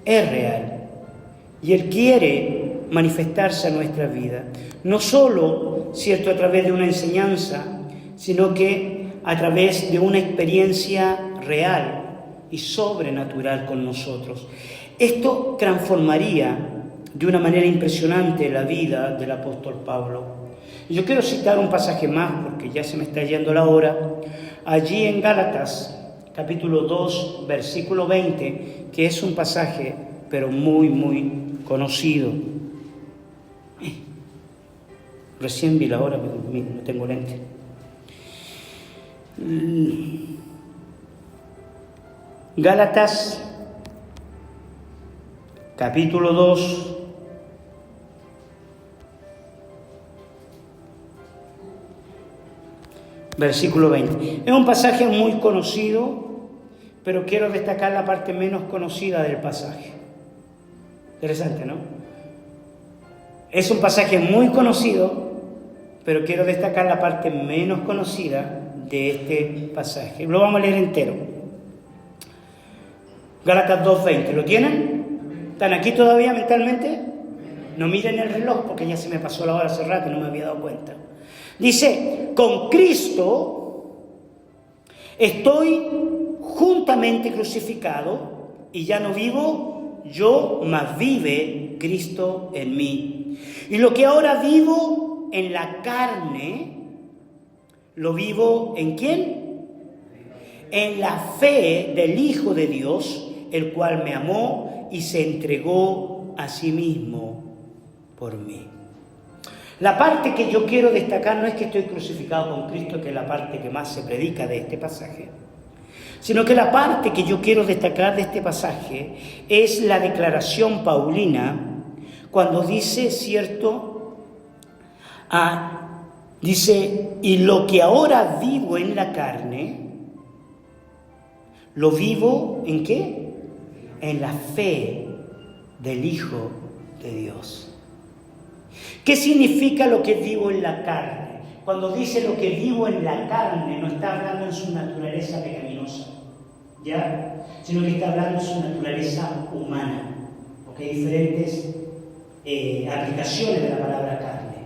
es real. Y Él quiere manifestarse a nuestra vida. No solo, cierto, a través de una enseñanza, sino que a través de una experiencia real y sobrenatural con nosotros. Esto transformaría de una manera impresionante la vida del apóstol Pablo. Yo quiero citar un pasaje más, porque ya se me está yendo la hora. Allí en Gálatas, capítulo 2, versículo 20, que es un pasaje, pero muy, muy conocido. Recién vi la hora, no tengo lente. Gálatas, capítulo 2, versículo 20. Es un pasaje muy conocido, pero quiero destacar la parte menos conocida del pasaje. Interesante, ¿no? Es un pasaje muy conocido, pero quiero destacar la parte menos conocida de este pasaje. Lo vamos a leer entero. Gálatas 2:20. ¿Lo tienen? ¿Están aquí todavía mentalmente? No miren el reloj porque ya se me pasó la hora hace rato y no me había dado cuenta. Dice, con Cristo estoy juntamente crucificado y ya no vivo yo, mas vive Cristo en mí. Y lo que ahora vivo en la carne, lo vivo ¿en quién? En la fe del Hijo de Dios, el cual me amó y se entregó a sí mismo por mí. La parte que yo quiero destacar no es que estoy crucificado con Cristo, que es la parte que más se predica de este pasaje, sino que la parte que yo quiero destacar de este pasaje es la declaración paulina cuando dice, ¿cierto? Dice, y lo que ahora vivo en la carne, lo vivo ¿en qué? En la fe del Hijo de Dios. ¿Qué significa lo que vivo en la carne? Cuando dice lo que vivo en la carne, no está hablando en su naturaleza pecaminosa, ¿ya? Sino que está hablando en su naturaleza humana, porque hay diferentes aplicaciones de la palabra carne.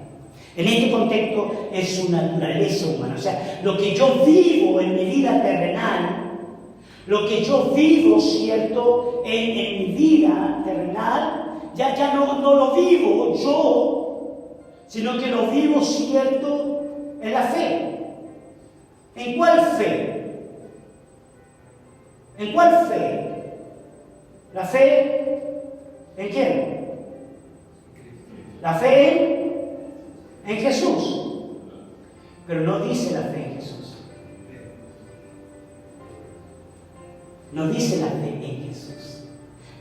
En este contexto es su naturaleza humana, o sea, lo que yo vivo en mi vida terrenal, lo que yo vivo, ¿cierto?, en mi vida terrenal, ya no lo vivo yo, sino que lo vivo, ¿cierto?, en la fe. ¿En cuál fe? ¿En cuál fe? ¿La fe en quién? La fe en Jesús. Pero no dice la fe en Jesús. No dice la fe en Jesús.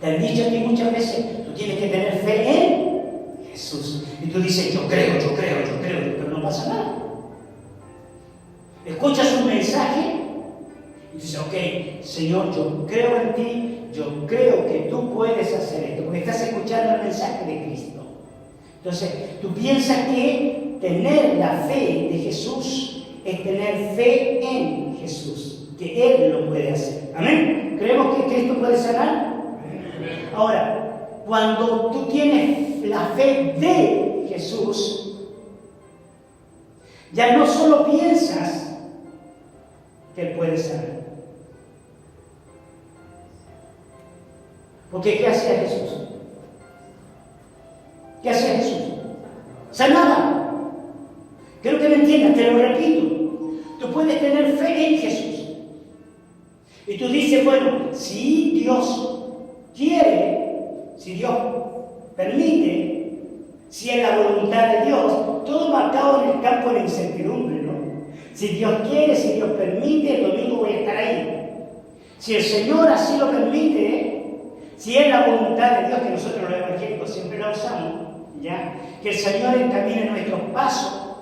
Te han dicho a ti muchas veces, tú tienes que tener fe en Jesús. Y tú dices, yo creo, pero no pasa nada. Escuchas un mensaje y dices, ok, Señor, yo creo en ti, yo creo que tú puedes hacer esto, porque estás escuchando el mensaje de Cristo. Entonces, tú piensas que tener la fe de Jesús es tener fe en Jesús, que Él lo puede hacer. ¿Amén? ¿Creemos que Cristo puede sanar? Ahora, cuando tú tienes la fe de Jesús, ya no solo piensas que Él puede sanar. Porque ¿qué hacía Jesús? ¿Qué hacía Jesús? Sanaba. Quiero que me entiendas, te lo repito. Tú puedes tener fe en Jesús. Y tú dices, bueno, si Dios quiere, si Dios permite, si es la voluntad de Dios, todo marcado en el campo de la incertidumbre, ¿no? Si Dios quiere, si Dios permite, el domingo voy a estar ahí. Si el Señor así lo permite, si es la voluntad de Dios, que nosotros los evangélicos siempre la usamos, ¿ya? Que el Señor encamine nuestros pasos,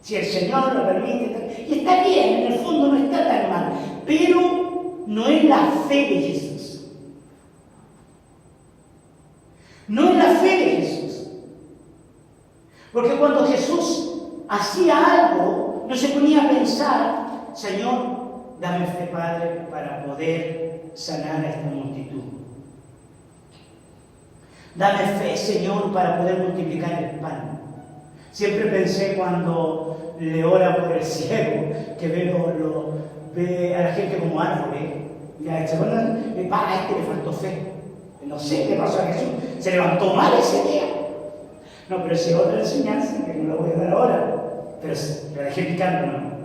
si el Señor lo permite, y está bien, en el fondo no está tan mal, pero no es la fe de Jesús. No es la fe de Jesús. Porque cuando Jesús hacía algo, no se ponía a pensar, Señor, dame fe, Padre, para poder sanar a esta multitud. Dame fe, Señor, para poder multiplicar el pan. Siempre pensé cuando le ora por el ciego, que ve a la gente como árboles. Ya, este le faltó fe. No sé qué pasó a Jesús. Se levantó mal ese día. No, pero esa es otra enseñanza que no la voy a dar ahora. Pero la dejé picando, ¿no?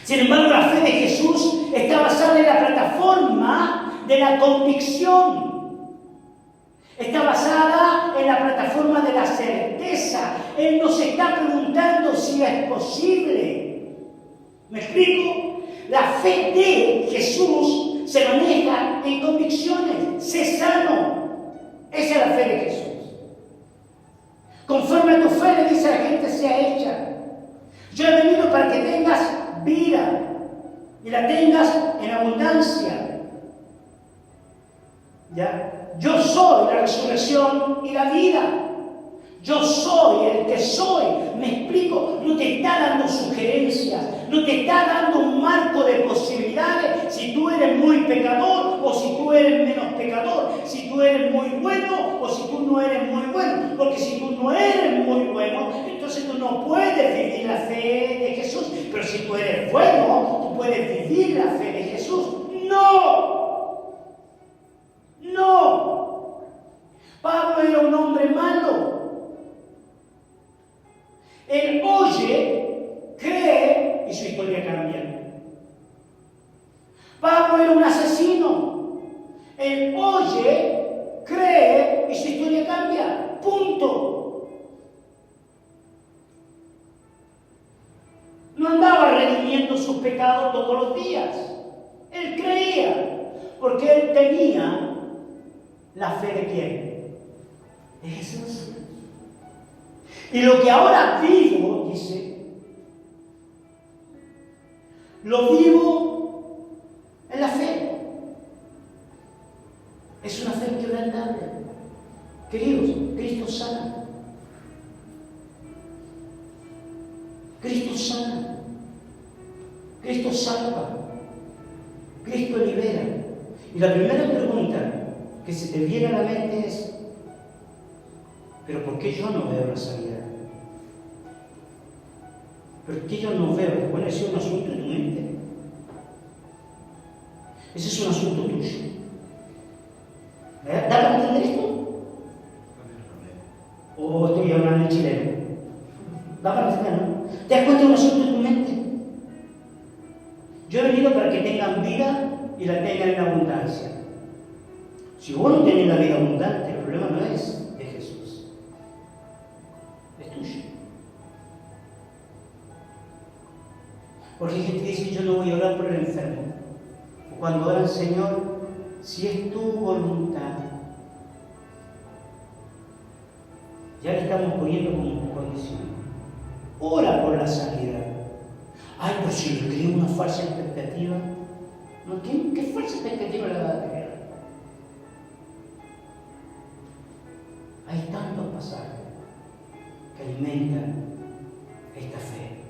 Sin embargo, la fe de Jesús está basada en la plataforma de la convicción. Está basada en la plataforma de la certeza. Él nos está preguntando si es posible. ¿Me explico? La fe de Jesús se maneja en convicciones. Sé sano. Esa es la fe de Jesús. Conforme a tu fe, le dice a la gente, sea hecha. Yo he venido para que tengas vida y la tengas en abundancia. ¿Ya? Yo soy la resurrección y la vida. Yo soy el que soy. Me explico, no te está dando sugerencias, no te está dando un marco de posibilidades si tú eres muy pecador o si tú eres menos pecador, si tú eres muy bueno o si tú no eres muy bueno. Porque si tú no eres muy bueno, entonces tú no puedes vivir la fe de Jesús. Pero si tú eres bueno, tú puedes vivir la fe de Jesús. ¡No! ¡No! Pablo era un hombre malo. Él oye, cree y su historia cambia. Pablo era un asesino. Él oye, cree y su historia cambia. Punto. todos los días. Él creía, porque él tenía la fe de ¿quién? De Jesús. Y lo que ahora vivo, dice, lo vivo en la fe. Es una fe inquebrantable. Queridos, Cristo sana. Cristo sana. Cristo salva. Cristo libera. Y la primera pregunta que se te viene a la mente es, ¿pero por qué yo no veo la sanidad? ¿Por qué yo no veo? Bueno, ese es un asunto de tu mente. Ese es un asunto tuyo. ¿Da para entender esto? ¿O estoy hablando en chileno? ¿Da para entender, no? ¿Te das cuenta de un asunto de tu mente? Yo he venido para que tengan vida y la tengan en abundancia. Si vos no tenés la vida abundante, el problema no es de Jesús, es tuyo. Porque hay gente que dice, yo no voy a orar por el enfermo. O cuando oran, Señor, si es tu voluntad, ya le estamos poniendo como condición. Ora por la sanidad. Ay, pero si le creo una falsa expectativa. No, ¿qué falsa expectativa le va a creer? Hay tantos pasajes que alimentan esta fe.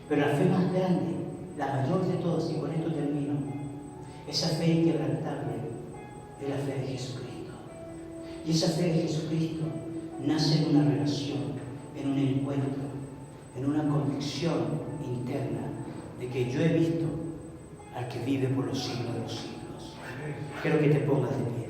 Pero la fe más grande, la mayor de todas, y con esto termino, esa fe inquebrantable es la fe de Jesucristo. Y esa fe de Jesucristo nace en una relación, en un encuentro, en una convicción interna de que yo he visto al que vive por los siglos de los siglos. Quiero que te pongas de pie.